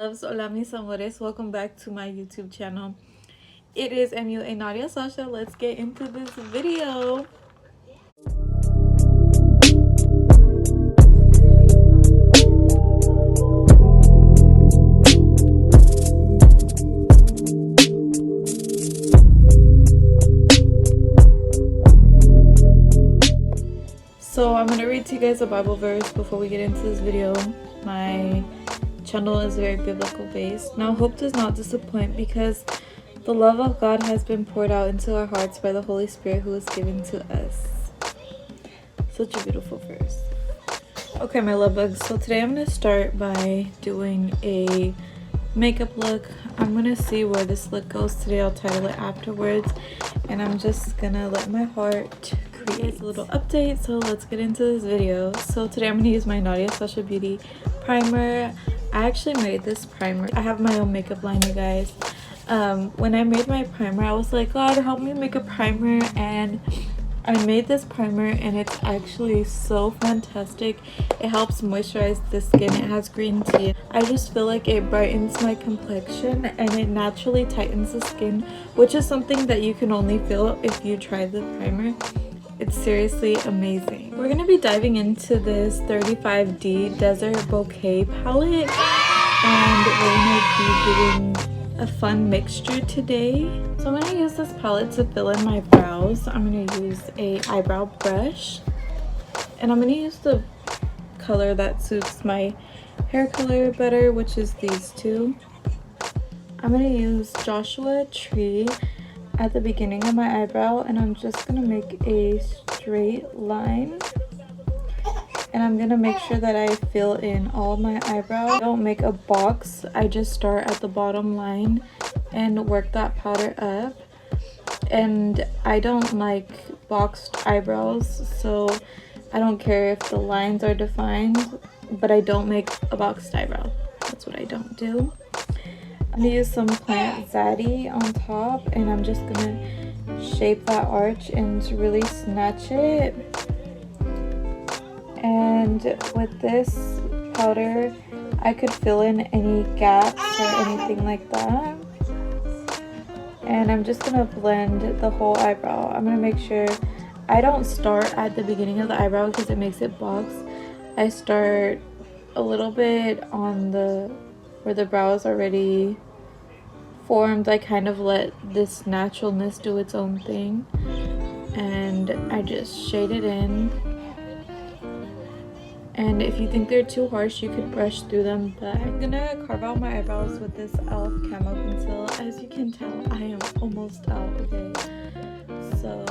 Loves, hola mis amores, welcome back to my YouTube channel. It is MUA Nadia Sasha. Let's get into this video. So I'm gonna read to you guys a Bible verse before we get into this video. My channel is very biblical based. Now hope does not disappoint because the love of God has been poured out into our hearts by the Holy Spirit who is given to us. Such a beautiful verse. Okay, my love bugs, so today I'm going to start by doing a makeup look. I'm going to see where this look goes today. I'll title it afterwards, and I'm just going to let my heart create a little update. So let's get into this video. So today I'm going to use my Nadia Sasha Beauty primer. I actually made this primer. I have my own makeup line, you guys. When I made my primer, I was like, God, help me make a primer, and I made this primer and it's actually so fantastic. It helps moisturize the skin. It has green tea. I just feel like it brightens my complexion and it naturally tightens the skin, which is something that you can only feel if you try the primer. It's seriously amazing. We're gonna be diving into this 35D Desert Bouquet palette, and we're gonna be doing a fun mixture today. So I'm gonna use this palette to fill in my brows. I'm gonna use a eyebrow brush, and I'm gonna use the color that suits my hair color better, which is these two. I'm gonna use Joshua Tree at the beginning of my eyebrow, and I'm just gonna make a straight line, and I'm gonna make sure that I fill in all my eyebrows. I don't make a box, I just start at the bottom line and work that powder up. And I don't like boxed eyebrows, so I don't care if the lines are defined, but I don't make a boxed eyebrow. That's what I don't do. I'm gonna use some Plant Zaddy on top, and I'm just gonna shape that arch and really snatch it. And with this powder, I could fill in any gaps or anything like that. And I'm just gonna blend the whole eyebrow. I'm gonna make sure I don't start at the beginning of the eyebrow because it makes it box. I start a little bit on the where the brow is already formed. I kind of let this naturalness do its own thing, and I just shade it in. And if you think they're too harsh, you could brush through them, but I'm gonna carve out my eyebrows with this e.l.f. camo pencil. As you can tell, I am almost out, okay? So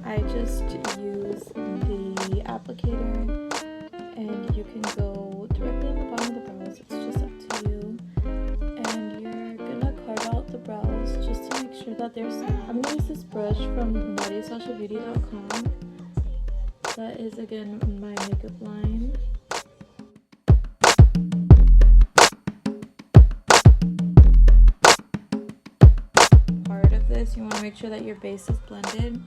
I just use the applicator, and you can go directly on the bottom of the brows. It's just up to you. And you're gonna carve out the brows just to make sure that there's... I'm gonna use this brush from NadiaSashaBeauty.com. That is, again, my makeup line. Part of this, you want to make sure that your base is blended.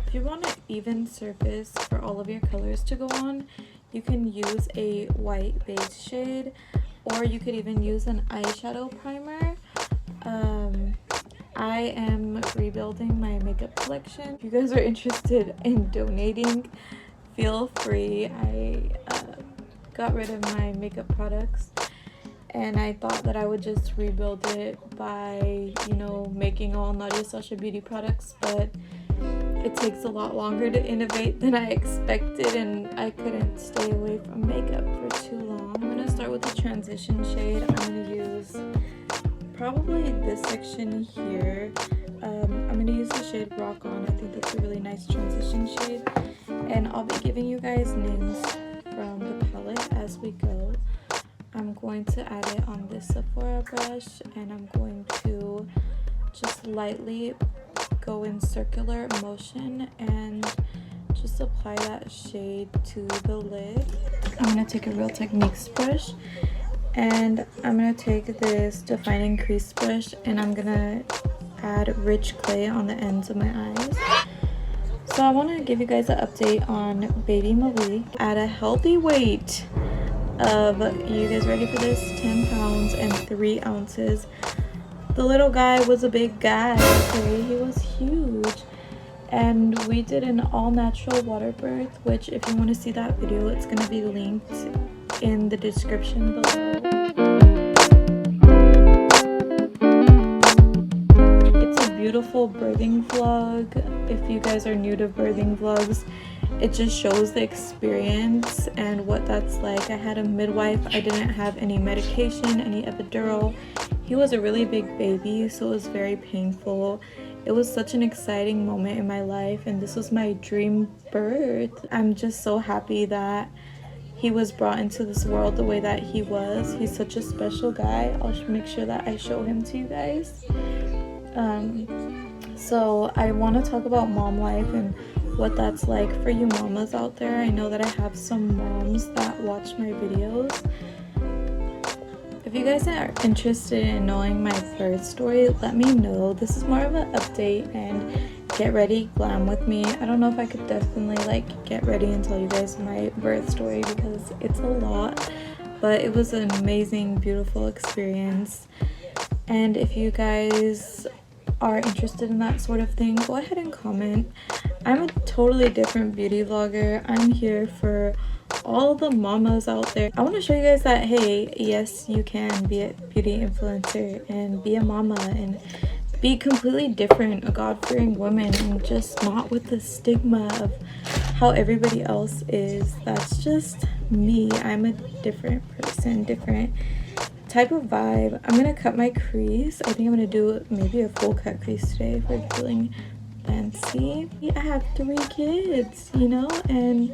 If you want an even surface for all of your colors to go on, you can use a white base shade, or you could even use an eyeshadow primer. I am rebuilding my makeup collection. If you guys are interested in donating, feel free. I got rid of my makeup products, and I thought that I would just rebuild it by, you know, making all Nadia Sasha Beauty products, but it takes a lot longer to innovate than I expected, and I couldn't stay away from makeup for too long. I'm gonna start with the transition shade. I'm gonna use probably this section here. I'm gonna use the shade Rock On. I think that's a really nice transition shade, and I'll be giving you guys names from the palette as we go. I'm going to add it on this Sephora brush, and I'm going to just lightly go in circular motion and just apply that shade to the lid. I'm going to take a Real Techniques brush, and I'm going to take this defining crease brush, and I'm going to add rich clay on the ends of my eyes. So I want to give you guys an update on baby Malik. At a healthy weight of, you guys ready for this, 10 pounds and 3 ounces. The little guy was a big guy, okay? He was huge. And we did an all-natural water birth, which if you want to see that video, it's going to be linked in the description below. It's a beautiful birthing vlog. If you guys are new to birthing vlogs, it just shows the experience and what that's like. I had a midwife. I didn't have any medication, any epidural. He was a really big baby, so it was very painful. It was such an exciting moment in my life, and this was my dream birth. I'm just so happy that he was brought into this world the way that he was. He's such a special guy. I'll make sure that I show him to you guys. So I want to talk about mom life and what that's like for you mamas out there. I know that I have some moms that watch my videos. If you guys are interested in knowing my birth story, let me know. This is more of an update, and get ready, glam with me. I don't know if I could definitely like get ready and tell you guys my birth story because it's a lot, but it was an amazing, beautiful experience. And if you guys are interested in that sort of thing, go ahead and comment. I'm a totally different beauty vlogger. I'm here for all the mamas out there. I want to show you guys that, hey, yes, you can be a beauty influencer and be a mama and be completely different, a God-fearing woman, and just not with the stigma of how everybody else is. That's just me. I'm a different person, different type of vibe. I'm gonna cut my crease. I think I'm gonna do maybe a full cut crease today if we're feeling fancy. I have 3 kids, you know, and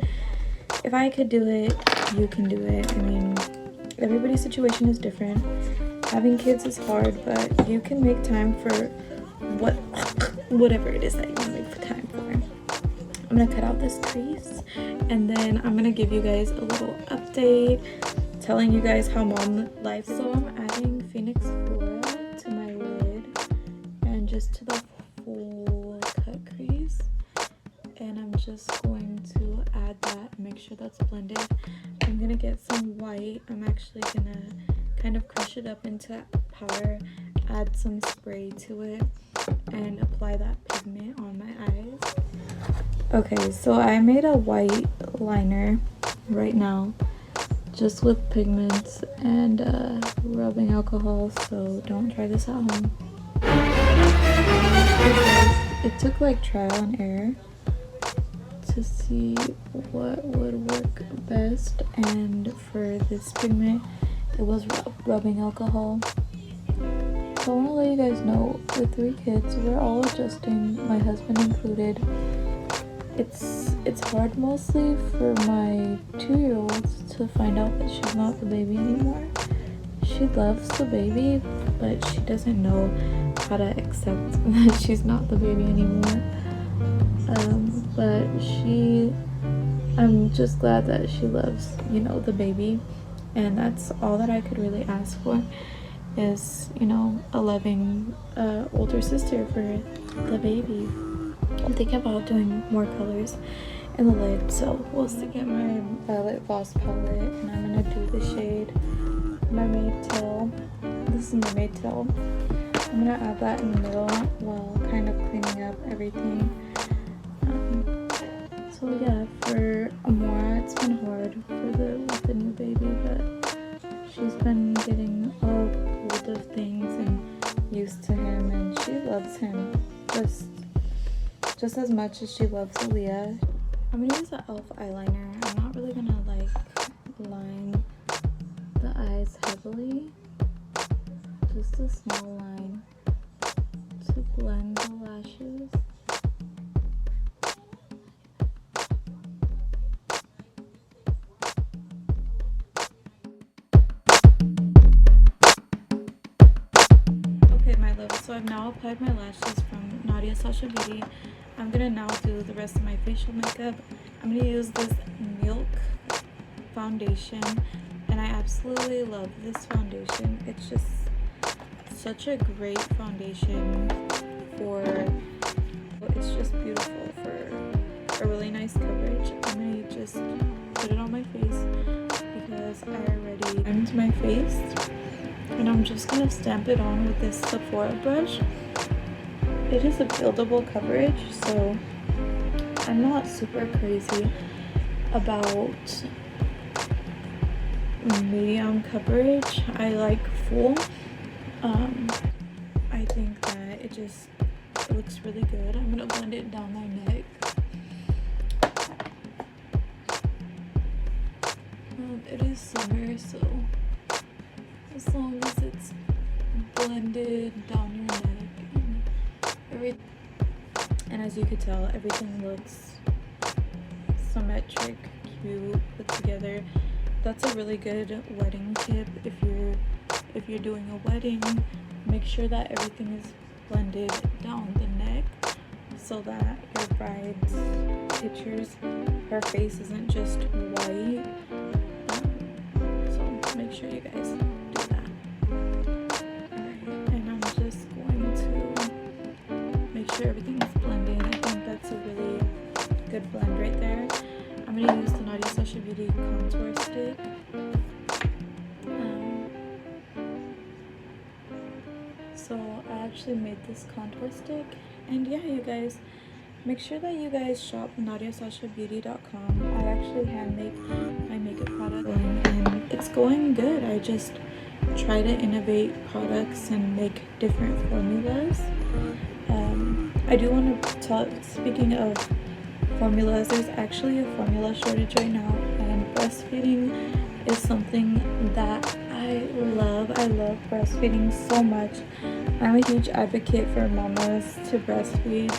if I could do it, you can do it. I mean, everybody's situation is different. Having kids is hard, but you can make time for whatever it is that you want to make time for. I'm gonna cut out this crease, and then I'm gonna give you guys a little update, telling you guys how mom life. So I'm adding Phoenix Flora to my lid and just to the full cut crease, and I'm just going to add that, make sure that's blended. I'm gonna get some white. I'm actually gonna kind of crush it up into powder, add some spray to it, and apply that pigment on my eyes. Okay, so I made a white liner right now just with pigments and rubbing alcohol, so don't try this at home. It took like trial and error to see what would work best, and for this pigment it was rubbing alcohol. So I want to let you guys know, with 3 kids, we're all adjusting, my husband included. It's hard mostly for my 2-year-old to find out that she's not the baby anymore. She loves the baby, but she doesn't know how to accept that she's not the baby anymore. But I'm just glad that she loves, you know, the baby, and that's all that I could really ask for, is, you know, a loving older sister for the baby. I'm thinking about doing more colors in the lid, so we'll see. Get my Violet Voss palette, and I'm gonna do the shade Mermaid Tail. This is Mermaid Tail. I'm gonna add that in the middle while kind of cleaning up everything. So yeah, for Amora, it's been hard with the new baby, but she's been getting a hold of things and used to him, and she loves him just as much as she loves Aaliyah. I'm gonna use an e.l.f. eyeliner. I'm not really gonna like line the eyes heavily, just a small line to blend the lashes. Okay, my love, so I've now applied my lashes from Nadia Sasha Beauty. I'm gonna now do the rest of my facial makeup. I'm gonna use this Milk foundation, and I absolutely love this foundation. It's just such a great foundation it's just beautiful for a really nice coverage. I'm gonna just put it on my face because I already primed my face, and I'm just gonna stamp it on with this Sephora brush. It is a buildable coverage, so I'm not super crazy about medium coverage. I like full. I think that it just looks really good. I'm gonna blend it down my neck. It is summer, so as long as it's blended down your neck and as you could tell, everything looks symmetric, cute, put together. That's a really good wedding tip. If you're doing a wedding, make sure that everything is blended down the neck so that your bride's pictures, her face isn't just white. So make sure you guys do that. Alright, and I'm just going to make sure everything is blended. I think that's a really good blend right there. I'm going to use the Nadia Sasha Beauty contour stick. So I actually made this contour stick, and yeah, you guys, make sure that you guys shop NadiaSashaBeauty.com. I actually hand make my makeup product, and it's going good. I just try to innovate products and make different formulas. I do want to tell, speaking of formulas, there's actually a formula shortage right now, and breastfeeding is something that I love. I love breastfeeding so much. I'm a huge advocate for mamas to breastfeed.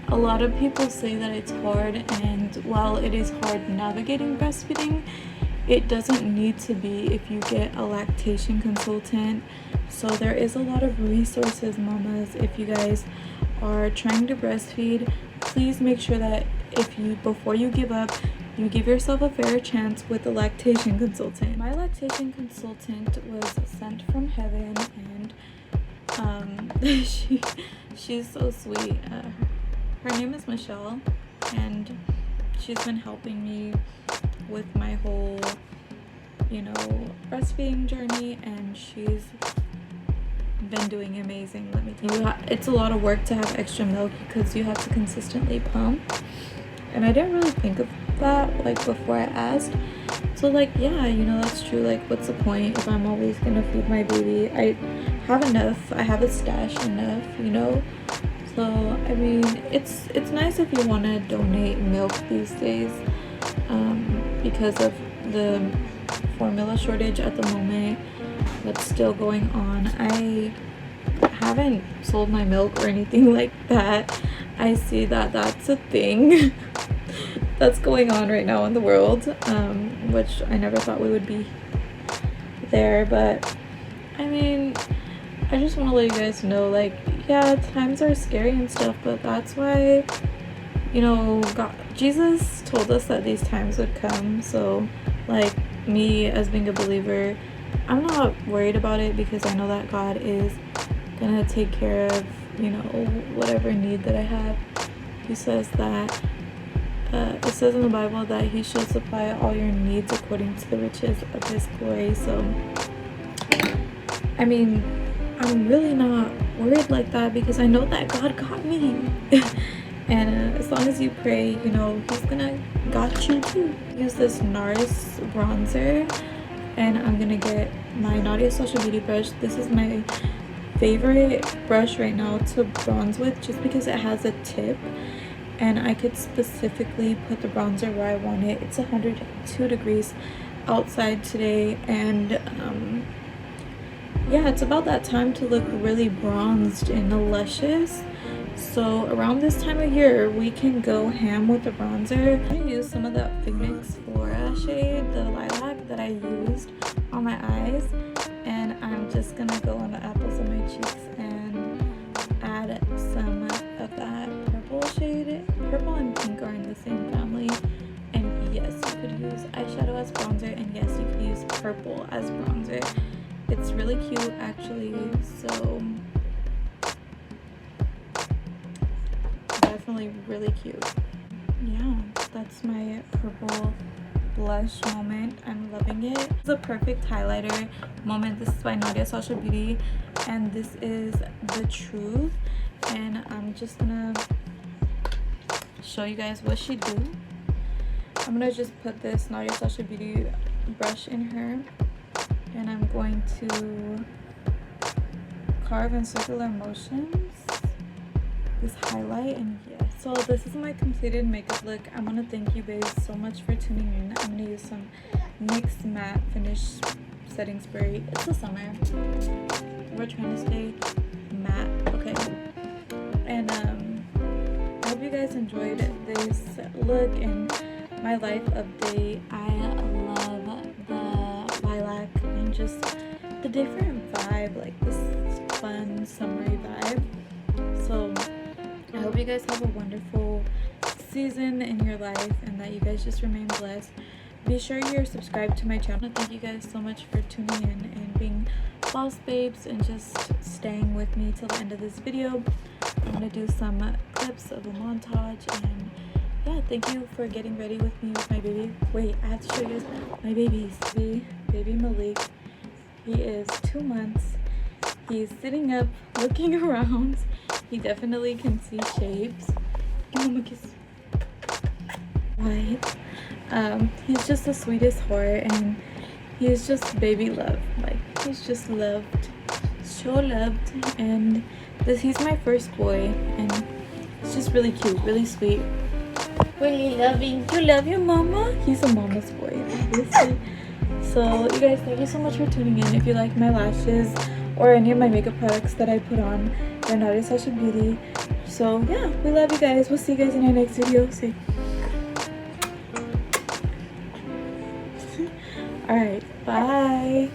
A lot of people say that it's hard, and while it is hard navigating breastfeeding, it doesn't need to be if you get a lactation consultant. So there is a lot of resources, mamas. If you guys are trying to breastfeed, please make sure that before you give up, you give yourself a fair chance with a lactation consultant. My lactation consultant was sent from heaven, and she's so sweet. Her name is Michelle, and she's been helping me with my whole, breastfeeding journey, and she's been doing amazing. Let me tell you, it's a lot of work to have extra milk because you have to consistently pump, and I didn't really think of that before I asked. So yeah, that's true. What's the point if I'm always gonna feed my baby? I have enough. I have a stash enough, so I mean, it's nice if you want to donate milk these days, because of the formula shortage at the moment that's still going on. I haven't sold my milk or anything like that. I see that that's a thing that's going on right now in the world, which I never thought we would be there. But I mean, I just want to let you guys know, yeah, times are scary and stuff, but that's why, God, Jesus told us that these times would come. So me as being a believer, I'm not worried about it because I know that God is gonna take care of, whatever need that I have. He says that it says in the Bible that he shall supply all your needs according to the riches of his glory. So I mean, I'm really not worried like that because I know that God got me. And as long as you pray, he's gonna got you too. Use this NARS bronzer, and I'm gonna get my Nadia Sasha Beauty brush. This is my favorite brush right now to bronze with, just because it has a tip and I could specifically put the bronzer where I want it. It's 102 degrees outside today, and yeah, it's about that time to look really bronzed and luscious. So around this time of year, we can go ham with the bronzer. I'm gonna use some of that Figmix Flora shade, the lilac that I used on my eyes, and I'm just gonna go on the apples of my cheeks and add some of that purple shade. Purple and pink are in the same family, and yes, you could use eyeshadow as bronzer, and yes, you could use purple as bronzer. It's really cute, actually. So definitely really cute. Yeah, that's my purple blush moment. I'm loving it. It's a perfect highlighter moment. This is by Nadia Sasha Beauty, and this is The Truth. And I'm just gonna show you guys what she do. I'm gonna just put this Nadia Sasha Beauty brush in her, and I'm going to carve in circular motions this highlight. And yeah, so this is my completed makeup look. I want to thank you guys so much for tuning in. I'm gonna use some NYX matte finish setting spray. It's the summer, we're trying to stay matte, okay? And I hope you guys enjoyed this look and my life update. I love the lilac and just the different vibe, like this fun summery vibe. So I hope you guys have a wonderful season in your life and that you guys just remain blessed. Be sure you're subscribed to my channel. Thank you guys so much for tuning in and being boss babes and just staying with me till the end of this video. I'm gonna do some clips of a montage, and yeah, thank you for getting ready with me with my baby. Wait, I have to show you guys my baby Malik. He is 2 months. He's sitting up looking around. He definitely can see shapes. Give him a kiss. Right. He's just the sweetest heart, and he's just baby love. Like, he's just loved, so loved. And he's my first boy, and it's just really cute, really sweet, really loving. You love your mama? He's a mama's boy, obviously. So you guys, thank you so much for tuning in. If you like my lashes or any of my makeup products that I put on, they're Nadia Sasha Beauty. So yeah, we love you guys. We'll see you guys in our next video. Say all right, bye.